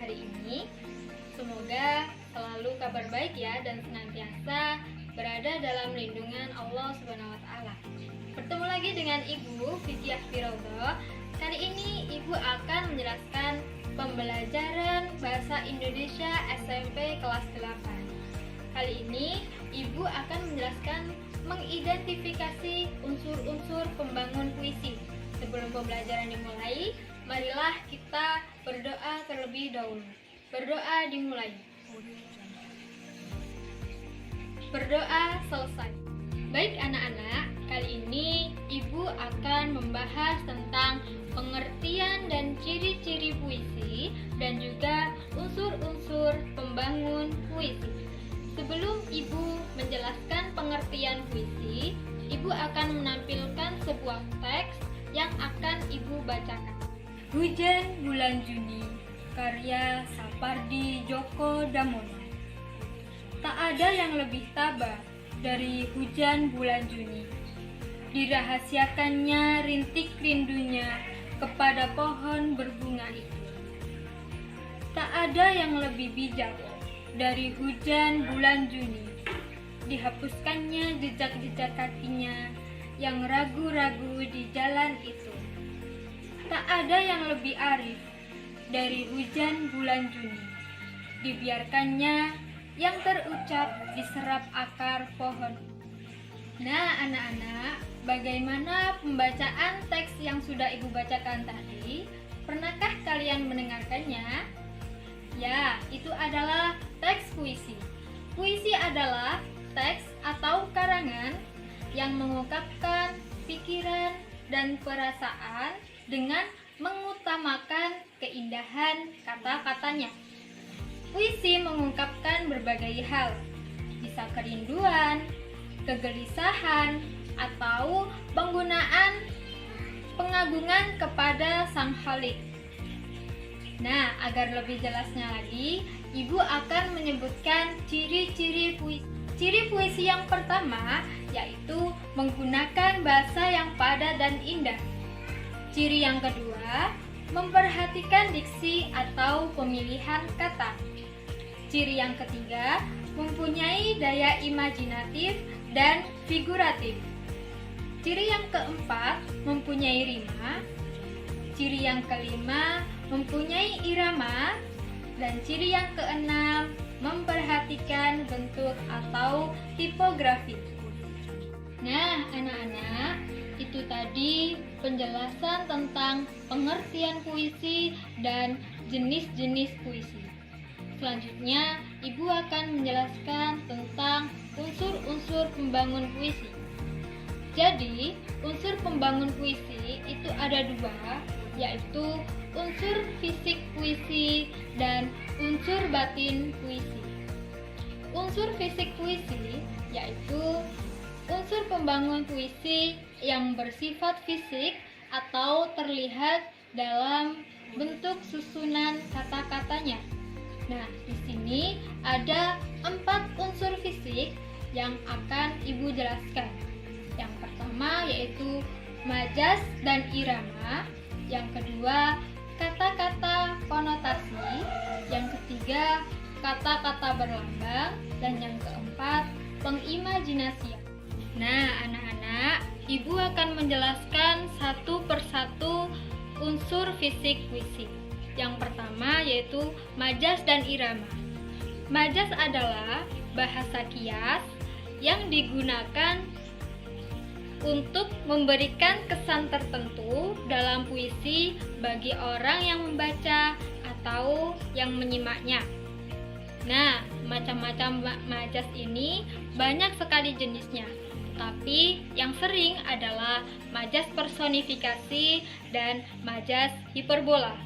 hari ini. Semoga selalu kabar baik ya dan senantiasa berada dalam lindungan Allah Subhanahu wa taala. Bertemu lagi dengan Ibu Vicky Aspirogo. Kali ini Ibu akan menjelaskan pembelajaran bahasa Indonesia SMP kelas 8. Kali ini Ibu akan menjelaskan mengidentifikasi unsur-unsur pembangun puisi. Sebelum pembelajaran dimulai, marilah kita berdoa terlebih dahulu. Berdoa dimulai. Berdoa selesai. Baik anak-anak, kali ini Ibu akan membahas tentang pengertian dan ciri-ciri puisi dan juga unsur-unsur pembangun puisi. Sebelum Ibu menjelaskan pengertian puisi, Ibu akan menampilkan sebuah teks yang akan Ibu bacakan. Hujan Bulan Juni, karya Sapardi Djoko Damono. Tak ada yang lebih tabah dari hujan bulan Juni. Dirahasiakannya rintik rindunya kepada pohon berbunga itu. Tak ada yang lebih bijak dari hujan bulan Juni. Dihapuskannya jejak-jejak kakinya yang ragu-ragu di jalan itu. Tak ada yang lebih arif dari hujan bulan Juni. Dibiarkannya yang terucap diserap akar pohon. Nah, anak-anak, bagaimana pembacaan teks yang sudah Ibu bacakan tadi? Pernahkah kalian mendengarkannya? Ya, itu adalah teks puisi. Puisi adalah teks atau karangan yang mengungkapkan pikiran dan perasaan dengan mengutamakan keindahan kata-katanya. Puisi mengungkapkan berbagai hal, bisa kerinduan, kegelisahan, atau pengagungan kepada Sang Khalik. Nah, agar lebih jelasnya lagi, Ibu akan menyebutkan ciri-ciri puisi. Ciri puisi yang pertama yaitu menggunakan bahasa yang padat dan indah. Ciri yang kedua, memperhatikan diksi atau pemilihan kata. Ciri yang ketiga, mempunyai daya imajinatif dan figuratif. Ciri yang keempat, mempunyai rima. Ciri yang kelima, mempunyai irama. Dan ciri yang keenam, memperhatikan bentuk atau tipografi. Nah, anak-anak, itu tadi penjelasan tentang pengertian puisi dan jenis-jenis puisi. Selanjutnya, Ibu akan menjelaskan tentang unsur-unsur pembangun puisi. Jadi, unsur pembangun puisi itu ada dua, yaitu unsur fisik puisi dan unsur batin puisi. Unsur fisik puisi yaitu unsur pembangun puisi yang bersifat fisik atau terlihat dalam bentuk susunan kata-katanya. Nah, di sini ada 4 unsur fisik yang akan Ibu jelaskan. Yang pertama yaitu majas dan irama, yang kedua kata-kata konotasi, yang ketiga kata-kata berlambang, dan yang keempat pengimajinasian. Nah, anak-anak, Ibu akan menjelaskan satu persatu unsur fisik puisi. Yang pertama yaitu majas dan irama. Majas adalah bahasa kias yang digunakan untuk memberikan kesan tertentu dalam puisi bagi orang yang membaca atau yang menyimaknya. Nah, macam-macam majas ini banyak sekali jenisnya, tapi yang sering adalah majas personifikasi dan majas hiperbola.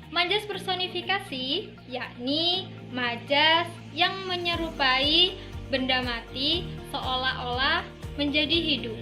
Majas personifikasi yakni majas yang menyerupai benda mati seolah-olah menjadi hidup.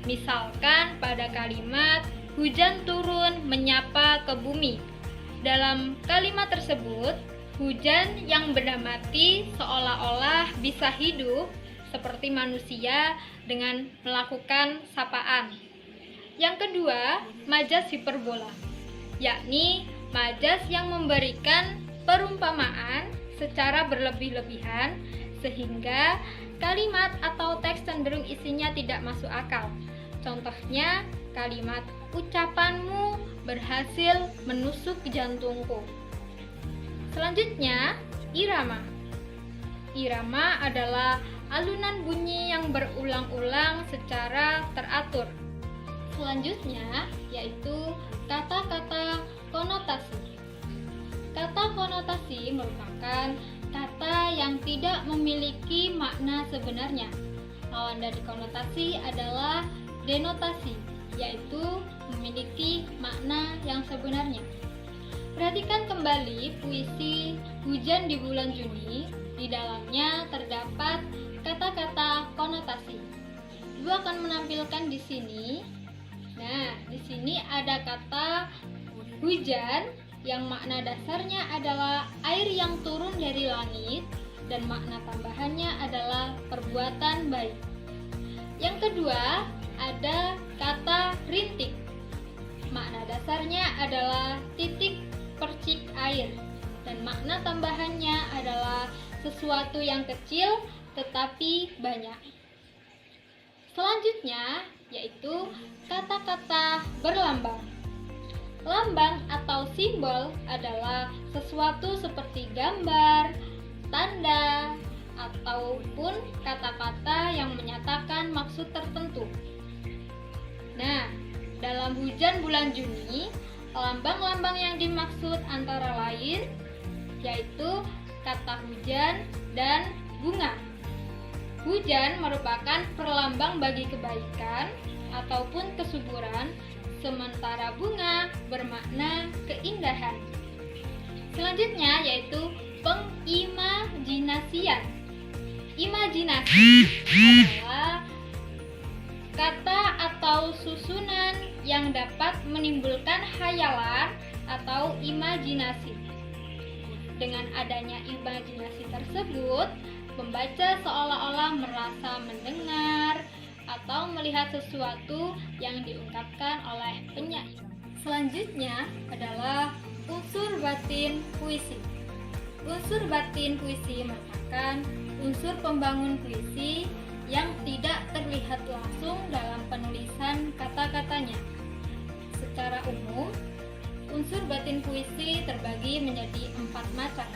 Misalkan pada kalimat hujan turun menyapa ke bumi. Dalam kalimat tersebut, hujan yang benda mati seolah-olah bisa hidup seperti manusia dengan melakukan sapaan. Yang kedua, majas hiperbola, yakni Majas yang memberikan perumpamaan secara berlebih-lebihan sehingga kalimat atau teks cenderung isinya tidak masuk akal. Contohnya, kalimat "ucapanmu berhasil menusuk jantungku". Selanjutnya, irama. Irama adalah alunan bunyi yang berulang-ulang secara teratur. Selanjutnya, yaitu kata-kata konotasi. Kata konotasi merupakan kata yang tidak memiliki makna sebenarnya. Lawan dari konotasi adalah denotasi, yaitu memiliki makna yang sebenarnya. Perhatikan kembali puisi Hujan di Bulan Juni. Di dalamnya terdapat kata-kata konotasi. Ibu akan menampilkan di sini. Nah, di sini ada kata hujan yang makna dasarnya adalah air yang turun dari langit dan makna tambahannya adalah perbuatan baik. Yang kedua, ada kata rintik. Makna dasarnya adalah titik percik air dan makna tambahannya adalah sesuatu yang kecil tetapi banyak. Selanjutnya yaitu kata-kata berlambang. Lambang atau simbol adalah sesuatu seperti gambar, tanda, ataupun kata-kata yang menyatakan maksud tertentu. Nah, dalam Hujan Bulan Juni, lambang-lambang yang dimaksud antara lain yaitu kata hujan dan bunga. Hujan merupakan perlambang bagi kebaikan ataupun kesuburan, sementara bunga bermakna keindahan. Selanjutnya yaitu pengimajinasian. Imajinasi adalah kata atau susunan yang dapat menimbulkan khayalan atau imajinasi. Dengan adanya imajinasi tersebut, pembaca seolah-olah merasa mendengar atau melihat sesuatu yang diungkapkan oleh penyair. Selanjutnya adalah unsur batin puisi. Unsur batin puisi merupakan unsur pembangun puisi yang tidak terlihat langsung dalam penulisan kata-katanya. Secara umum, unsur batin puisi terbagi menjadi 4 macam.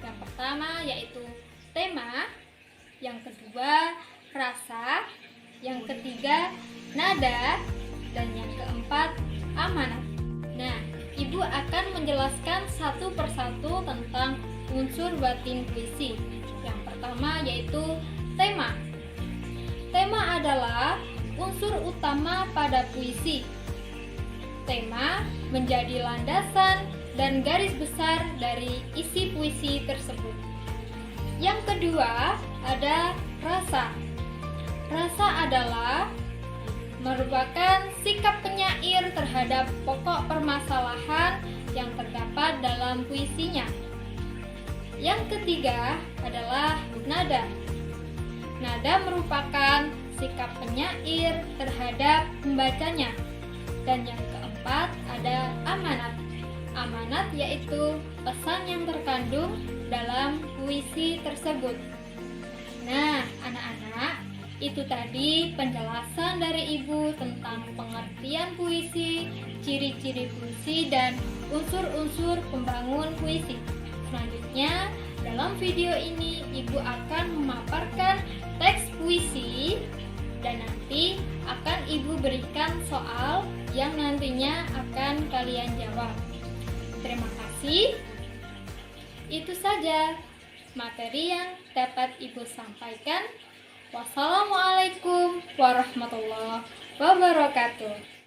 Yang pertama yaitu tema, yang kedua rasa, yang ketiga nada, dan yang keempat amanat. Nah, Ibu akan menjelaskan satu persatu tentang unsur batin puisi. Yang pertama yaitu tema. Tema adalah unsur utama pada puisi. Tema menjadi landasan dan garis besar dari isi puisi tersebut. Yang kedua ada rasa. Rasa adalah merupakan sikap penyair terhadap pokok permasalahan yang terdapat dalam puisinya. Yang ketiga adalah nada. Nada merupakan sikap penyair terhadap pembacanya. Dan yang keempat ada amanat. Amanat yaitu pesan yang terkandung dalam puisi tersebut. Nah, anak-anak, itu tadi penjelasan dari Ibu tentang pengertian puisi, ciri-ciri puisi, dan unsur-unsur pembangun puisi. Selanjutnya, dalam video ini Ibu akan memaparkan teks puisi dan nanti akan Ibu berikan soal yang nantinya akan kalian jawab. Terima kasih. Itu saja materi yang dapat Ibu sampaikan. Wassalamualaikum warahmatullahi wabarakatuh.